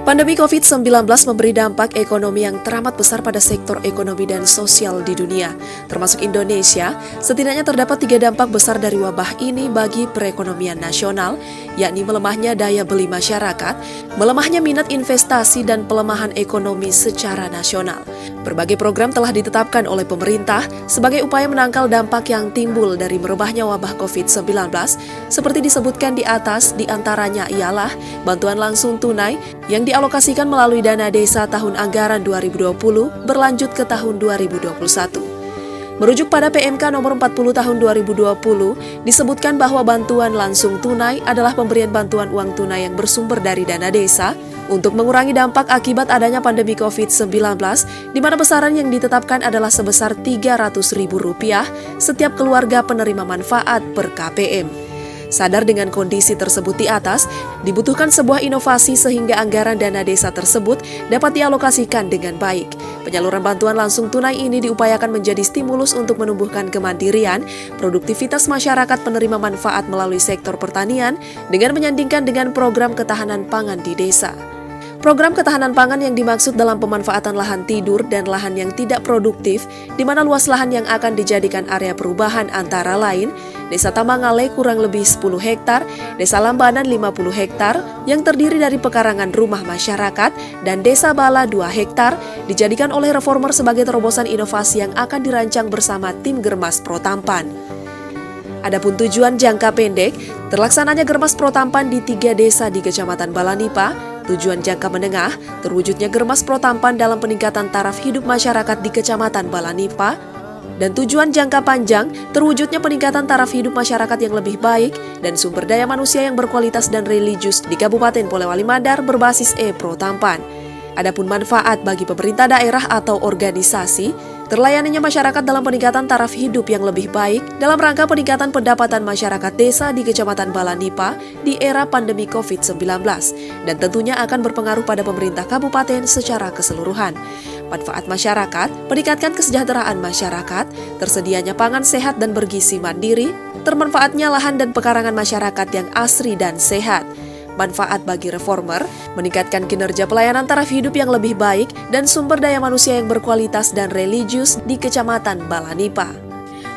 Pandemi COVID-19 memberi dampak ekonomi yang teramat besar pada sektor ekonomi dan sosial di dunia, termasuk Indonesia. Setidaknya terdapat 3 dampak besar dari wabah ini bagi perekonomian nasional, yakni melemahnya daya beli masyarakat, melemahnya minat investasi, dan pelemahan ekonomi secara nasional. Berbagai program telah ditetapkan oleh pemerintah sebagai upaya menangkal dampak yang timbul dari merebahnya wabah COVID-19, seperti disebutkan di atas, diantaranya ialah bantuan langsung tunai yang dialokasikan melalui dana desa tahun anggaran 2020 berlanjut ke tahun 2021. Merujuk pada PMK nomor 40 tahun 2020, disebutkan bahwa bantuan langsung tunai adalah pemberian bantuan uang tunai yang bersumber dari dana desa untuk mengurangi dampak akibat adanya pandemi COVID-19, di mana besaran yang ditetapkan adalah sebesar Rp300.000 setiap keluarga penerima manfaat per KPM. Sadar dengan kondisi tersebut di atas, dibutuhkan sebuah inovasi sehingga anggaran dana desa tersebut dapat dialokasikan dengan baik. Penyaluran bantuan langsung tunai ini diupayakan menjadi stimulus untuk menumbuhkan kemandirian, produktivitas masyarakat penerima manfaat melalui sektor pertanian dengan menyandingkan dengan program ketahanan pangan di desa. Program ketahanan pangan yang dimaksud dalam pemanfaatan lahan tidur dan lahan yang tidak produktif, di mana luas lahan yang akan dijadikan area perubahan antara lain, Desa Tamangale kurang lebih 10 hektar, Desa Lambanan 50 hektar, yang terdiri dari pekarangan rumah masyarakat, dan Desa Bala 2 hektar, dijadikan oleh reformer sebagai terobosan inovasi yang akan dirancang bersama tim Germas Protampan. Adapun tujuan jangka pendek, terlaksananya Germas Protampan di 3 desa di Kecamatan Balanipa. Tujuan jangka menengah, terwujudnya Germas Protampan dalam peningkatan taraf hidup masyarakat di Kecamatan Balanipa. Dan tujuan jangka panjang, terwujudnya peningkatan taraf hidup masyarakat yang lebih baik dan sumber daya manusia yang berkualitas dan religius di Kabupaten Polewali Mandar berbasis Protampan. Adapun manfaat bagi pemerintah daerah atau organisasi, terlayaninya masyarakat dalam peningkatan taraf hidup yang lebih baik dalam rangka peningkatan pendapatan masyarakat desa di Kecamatan Balanipa di era pandemi COVID-19 dan tentunya akan berpengaruh pada pemerintah kabupaten secara keseluruhan. Manfaat masyarakat, meningkatkan kesejahteraan masyarakat, tersedianya pangan sehat dan bergizi mandiri, termanfaatnya lahan dan pekarangan masyarakat yang asri dan sehat. Manfaat bagi reformer, meningkatkan kinerja pelayanan taraf hidup yang lebih baik dan sumber daya manusia yang berkualitas dan religius di Kecamatan Balanipa.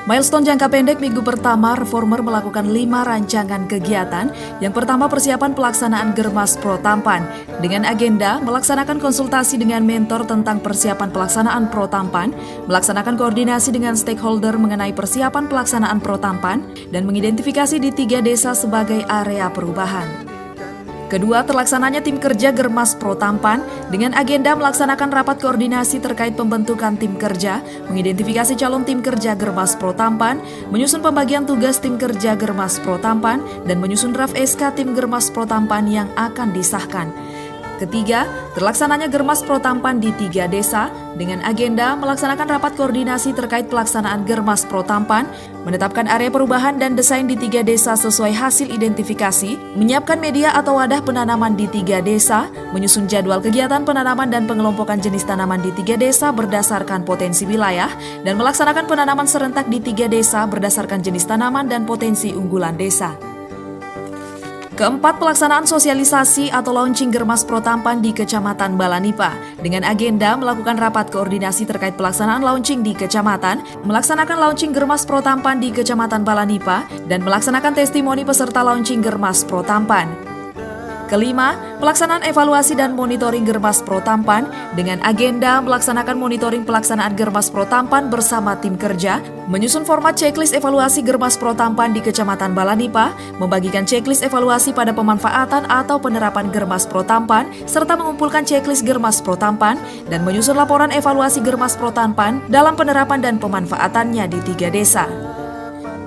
Milestone jangka pendek minggu pertama, reformer melakukan 5 rancangan kegiatan. Yang pertama, persiapan pelaksanaan Germas Protampan dengan agenda melaksanakan konsultasi dengan mentor tentang persiapan pelaksanaan Protampan, melaksanakan koordinasi dengan stakeholder mengenai persiapan pelaksanaan Protampan, dan mengidentifikasi di 3 desa sebagai area perubahan. Kedua, terlaksananya tim kerja Germas Protampan dengan agenda melaksanakan rapat koordinasi terkait pembentukan tim kerja, mengidentifikasi calon tim kerja Germas Protampan, menyusun pembagian tugas tim kerja Germas Protampan, dan menyusun draft SK tim Germas Protampan yang akan disahkan. Ketiga, terlaksananya Germas Protampan di 3 desa dengan agenda melaksanakan rapat koordinasi terkait pelaksanaan Germas Protampan, menetapkan area perubahan dan desain di 3 desa sesuai hasil identifikasi, menyiapkan media atau wadah penanaman di 3 desa, menyusun jadwal kegiatan penanaman dan pengelompokan jenis tanaman di 3 desa berdasarkan potensi wilayah, dan melaksanakan penanaman serentak di 3 desa berdasarkan jenis tanaman dan potensi unggulan desa. Keempat, pelaksanaan sosialisasi atau launching Germas Protampan di Kecamatan Balanipa dengan agenda melakukan rapat koordinasi terkait pelaksanaan launching di kecamatan, melaksanakan launching Germas Protampan di Kecamatan Balanipa, dan melaksanakan testimoni peserta launching Germas Protampan. Kelima, pelaksanaan evaluasi dan monitoring Germas Protampan dengan agenda melaksanakan monitoring pelaksanaan Germas Protampan bersama tim kerja, menyusun format checklist evaluasi Germas Protampan di Kecamatan Balanipa, membagikan checklist evaluasi pada pemanfaatan atau penerapan Germas Protampan, serta mengumpulkan checklist Germas Protampan, dan menyusun laporan evaluasi Germas Protampan dalam penerapan dan pemanfaatannya di 3 desa.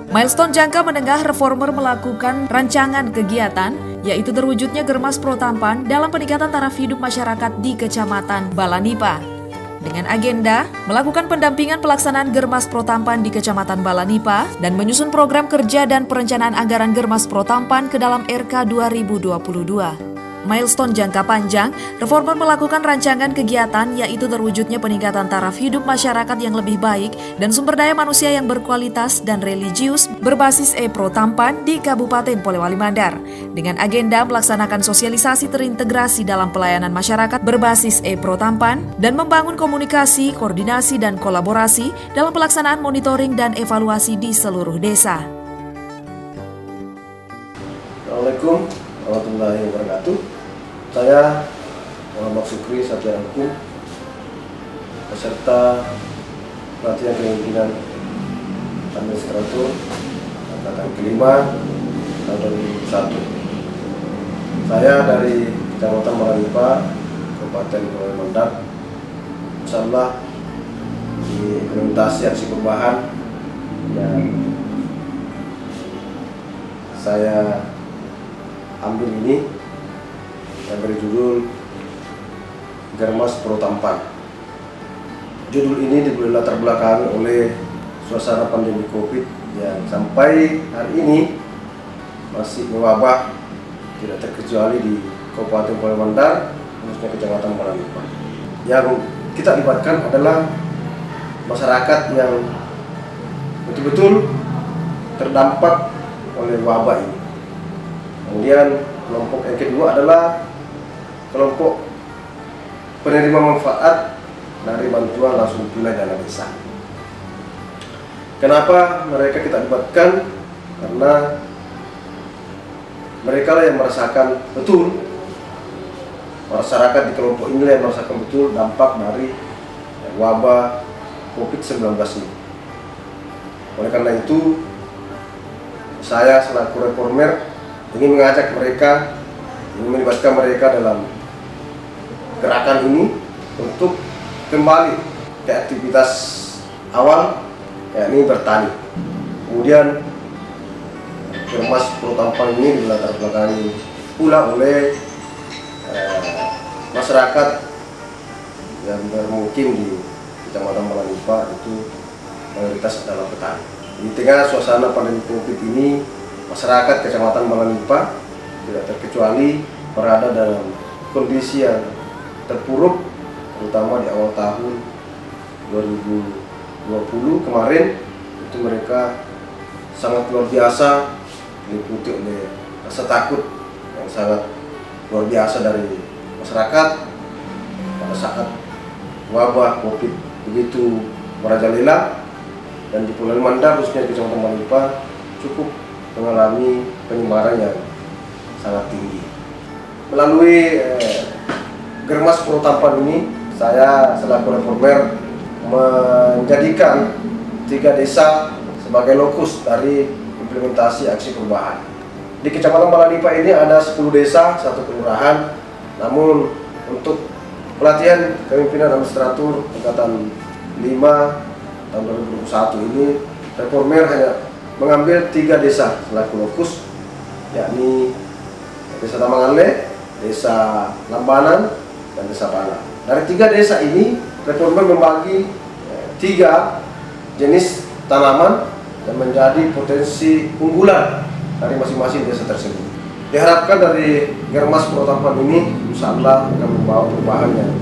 Milestone jangka menengah, reformer melakukan rancangan kegiatan, yaitu terwujudnya Germas Protampan dalam peningkatan taraf hidup masyarakat di Kecamatan Balanipa. Dengan agenda melakukan pendampingan pelaksanaan Germas Protampan di Kecamatan Balanipa dan menyusun program kerja dan perencanaan anggaran Germas Protampan ke dalam RK 2022. milestone jangka panjang, Reformer melakukan rancangan kegiatan yaitu terwujudnya peningkatan taraf hidup masyarakat yang lebih baik dan sumber daya manusia yang berkualitas dan religius berbasis E-Pro Tampan di Kabupaten Polewali Mandar. Dengan agenda melaksanakan sosialisasi terintegrasi dalam pelayanan masyarakat berbasis E-Pro Tampan dan membangun komunikasi, koordinasi, dan kolaborasi dalam pelaksanaan monitoring dan evaluasi di seluruh desa. Assalamualaikum warahmatullahi wabarakatuh. Saya Muhammad Sukri Satya Hukum, peserta pelatihan kepemimpinan administrator angkatan kelima tahun 2021. Saya dari Kecamatan Malanipa, Kabupaten Polewali Mandar. Insyaallah di implementasi aksi perubahan yang saya ambil ini yang berjudul Germas Pro Tampan. Judul ini diberi latar belakangi oleh suasana pandemi COVID yang sampai hari ini masih mewabah, tidak terkecuali di Kabupaten Polewali Mandar, khususnya Kecamatan Malanipa. Yang kita libatkan adalah masyarakat yang betul-betul terdampak oleh wabah ini. Kemudian kelompok yang kedua adalah kelompok penerima manfaat dari bantuan langsung tunai dana desa. Kenapa mereka kita libatkan? Karena mereka lah yang merasakan betul, masyarakat di kelompok ini yang merasakan betul dampak dari wabah COVID-19 ini. Oleh karena itu, saya selaku reformer ingin mengajak mereka, ingin melibatkan mereka dalam gerakan ini untuk kembali ke aktivitas awal, yakni bertani. Kemudian Germas Pro Tampan ini dilatar belakangi pula oleh masyarakat yang bermukim di Kecamatan Malanipa, itu mayoritas adalah petani. Di tengah suasana pandemi COVID ini, masyarakat Kecamatan Malanipa tidak terkecuali berada dalam kondisi yang terpuruk, terutama di awal tahun 2020 kemarin. Itu mereka sangat luar biasa, diliputi oleh rasa takut yang sangat luar biasa dari masyarakat pada saat wabah COVID begitu merajalela, dan di Polewali Mandar khususnya di Kecamatan Malanipa cukup mengalami penyebaran yang sangat tinggi. Melalui Germas Pro Tampan ini, saya selaku reformer menjadikan 3 desa sebagai lokus dari implementasi aksi perubahan. Di Kecamatan Malanipa ini ada 10 desa, 1 kelurahan. Namun untuk pelatihan kepemimpinan administrator angkatan 5 tahun 2021 ini, reformer hanya mengambil 3 desa selaku lokus, yakni Desa Tamangale, Desa Lambanan, dan Desa Pala. Dari 3 desa ini, reformer membagi 3 jenis tanaman dan menjadi potensi unggulan dari masing-masing desa tersebut. Diharapkan dari Germas Pro Tampan ini, insyaallah akan membawa perubahan yang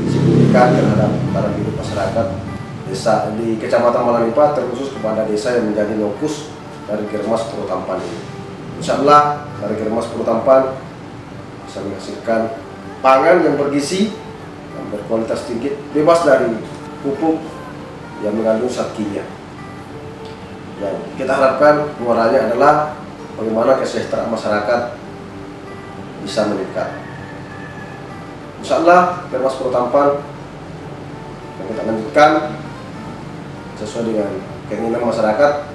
signifikan terhadap taraf hidup masyarakat desa di Kecamatan Malanipa, terkhusus kepada desa yang menjadi lokus dari Germas Pro Tampan ini. Insyaallah dari Germas Pro Tampan bisa menghasilkan pangan yang bergizi, yang berkualitas tinggi, bebas dari pupuk yang mengandung zat kimia. Yang kita harapkan muaranya adalah bagaimana kesejahteraan masyarakat bisa meningkat. Insyaallah Germas Pro Tampan yang kita lanjutkan sesuai dengan keinginan masyarakat.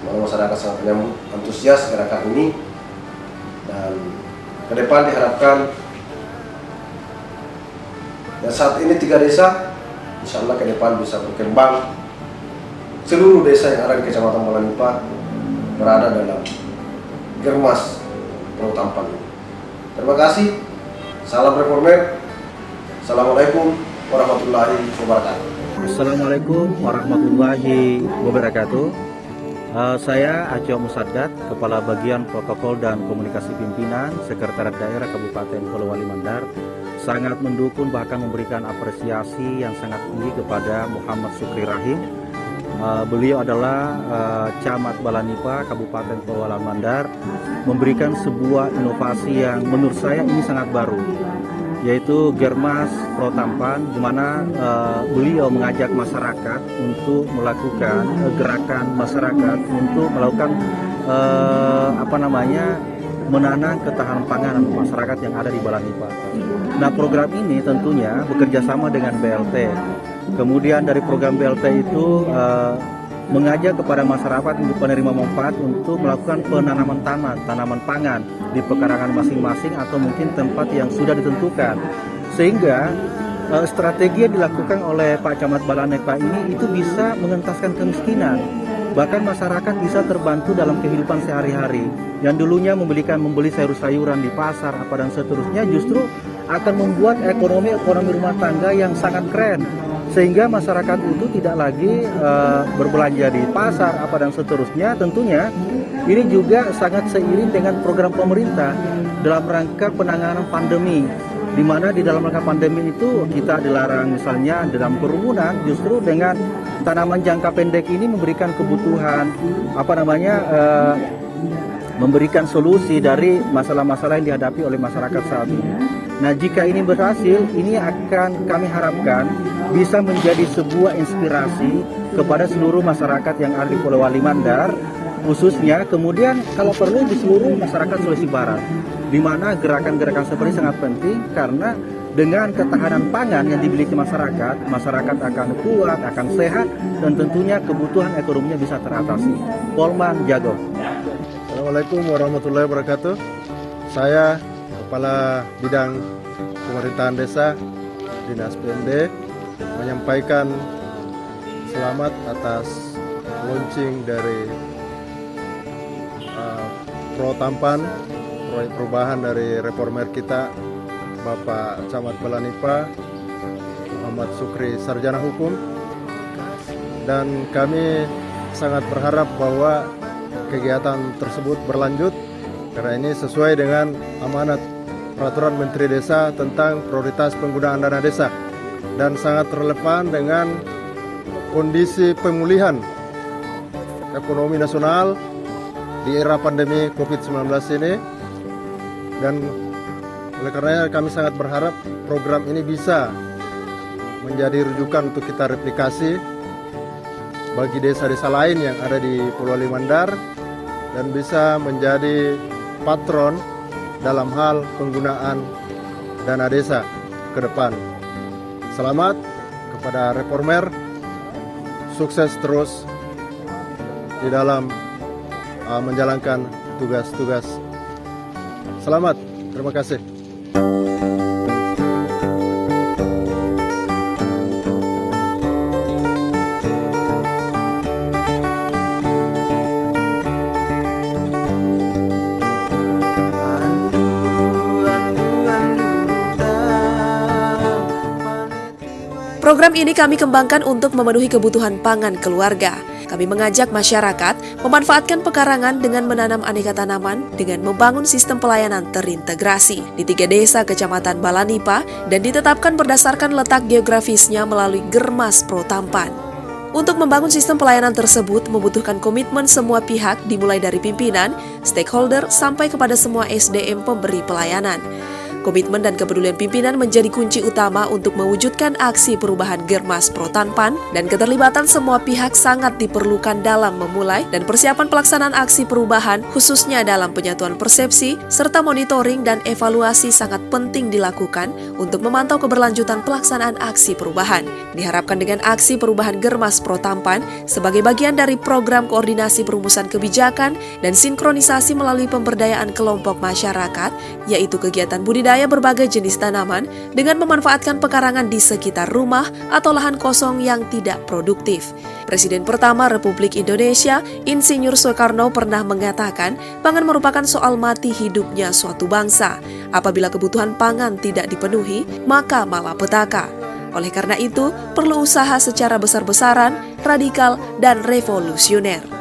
Masyarakat sangat menyambut antusias gerakan ini, dan ke depan diharapkan dan saat ini 3 desa, insyaallah ke depan bisa berkembang seluruh desa yang ada di Kecamatan Malanipa berada dalam Germas Pro Tampan ini. Terima kasih. Salam reformer. Assalamualaikum warahmatullahi wabarakatuh. Assalamualaikum warahmatullahi wabarakatuh. Saya Aco Musaddat, Kepala Bagian Protokol dan Komunikasi Pimpinan Sekretariat Daerah Kabupaten Polewali Mandar, sangat mendukung bahkan memberikan apresiasi yang sangat tinggi kepada Muhammad Sukri Rahim. Beliau adalah Camat Balanipa Kabupaten Polewali Mandar, memberikan sebuah inovasi yang menurut saya ini sangat baru, yaitu Germas Protampan, di mana beliau mengajak masyarakat untuk melakukan gerakan masyarakat untuk melakukan menanam ketahanan pangan masyarakat yang ada di Balanipa. Nah, program ini tentunya bekerja sama dengan BLT. Kemudian dari program BLT itu mengajak kepada masyarakat untuk penerima manfaat untuk melakukan penanaman tanaman pangan di pekarangan masing-masing atau mungkin tempat yang sudah ditentukan, sehingga strategi yang dilakukan oleh Pak Camat Balanipa ini itu bisa mengentaskan kemiskinan. Bahkan masyarakat bisa terbantu dalam kehidupan sehari-hari. Yang dulunya membeli sayur-sayuran di pasar dan seterusnya, justru akan membuat ekonomi rumah tangga yang sangat keren, sehingga masyarakat itu tidak lagi berbelanja di pasar dan seterusnya. Tentunya ini juga sangat seiring dengan program pemerintah dalam rangka penanganan pandemi, di mana di dalam rangka pandemi itu kita dilarang misalnya dalam kerumunan. Justru dengan tanaman jangka pendek ini memberikan kebutuhan memberikan solusi dari masalah-masalah yang dihadapi oleh masyarakat saat ini. Nah, jika ini berhasil, ini akan kami harapkan bisa menjadi sebuah inspirasi kepada seluruh masyarakat yang ada di Polewali Mandar, khususnya kemudian kalau perlu di seluruh masyarakat Sulawesi Barat, di mana gerakan-gerakan seperti sangat penting, karena dengan ketahanan pangan yang dimiliki masyarakat akan kuat, akan sehat, dan tentunya kebutuhan ekonominya bisa teratasi. Polman Jago. Assalamualaikum warahmatullahi wabarakatuh. Saya Kepala Bidang Pemerintahan Desa Dinas PMD menyampaikan selamat atas launching dari Protampan, proyek perubahan dari reformer kita Bapak Camat Balanipa Muhammad Sukri, Sarjana Hukum. Dan kami sangat berharap bahwa kegiatan tersebut berlanjut, karena ini sesuai dengan amanat Peraturan Menteri Desa tentang prioritas penggunaan dana desa dan sangat relevan dengan kondisi pemulihan ekonomi nasional di era pandemi COVID-19 ini. Dan oleh karenanya kami sangat berharap program ini bisa menjadi rujukan untuk kita replikasi bagi desa-desa lain yang ada di Polewali Mandar dan bisa menjadi patron dalam hal penggunaan dana desa ke depan. Selamat kepada reformer, sukses terus di dalam menjalankan tugas-tugas. Selamat, terima kasih. Program ini kami kembangkan untuk memenuhi kebutuhan pangan keluarga. Kami mengajak masyarakat memanfaatkan pekarangan dengan menanam aneka tanaman dengan membangun sistem pelayanan terintegrasi di 3 desa Kecamatan Balanipa dan ditetapkan berdasarkan letak geografisnya melalui Germas Protampan. Untuk membangun sistem pelayanan tersebut membutuhkan komitmen semua pihak dimulai dari pimpinan, stakeholder, sampai kepada semua SDM pemberi pelayanan. Komitmen dan kepedulian pimpinan menjadi kunci utama untuk mewujudkan aksi perubahan Germas Protampan, dan keterlibatan semua pihak sangat diperlukan dalam memulai dan persiapan pelaksanaan aksi perubahan, khususnya dalam penyatuan persepsi, serta monitoring dan evaluasi sangat penting dilakukan untuk memantau keberlanjutan pelaksanaan aksi perubahan. Diharapkan dengan aksi perubahan Germas Protampan sebagai bagian dari program koordinasi perumusan kebijakan dan sinkronisasi melalui pemberdayaan kelompok masyarakat, yaitu kegiatan budidaya berbagai jenis tanaman dengan memanfaatkan pekarangan di sekitar rumah atau lahan kosong yang tidak produktif. Presiden pertama Republik Indonesia, Insinyur Soekarno, pernah mengatakan pangan merupakan soal mati hidupnya suatu bangsa. Apabila kebutuhan pangan tidak dipenuhi, maka malapetaka. Oleh karena itu, perlu usaha secara besar-besaran, radikal, dan revolusioner.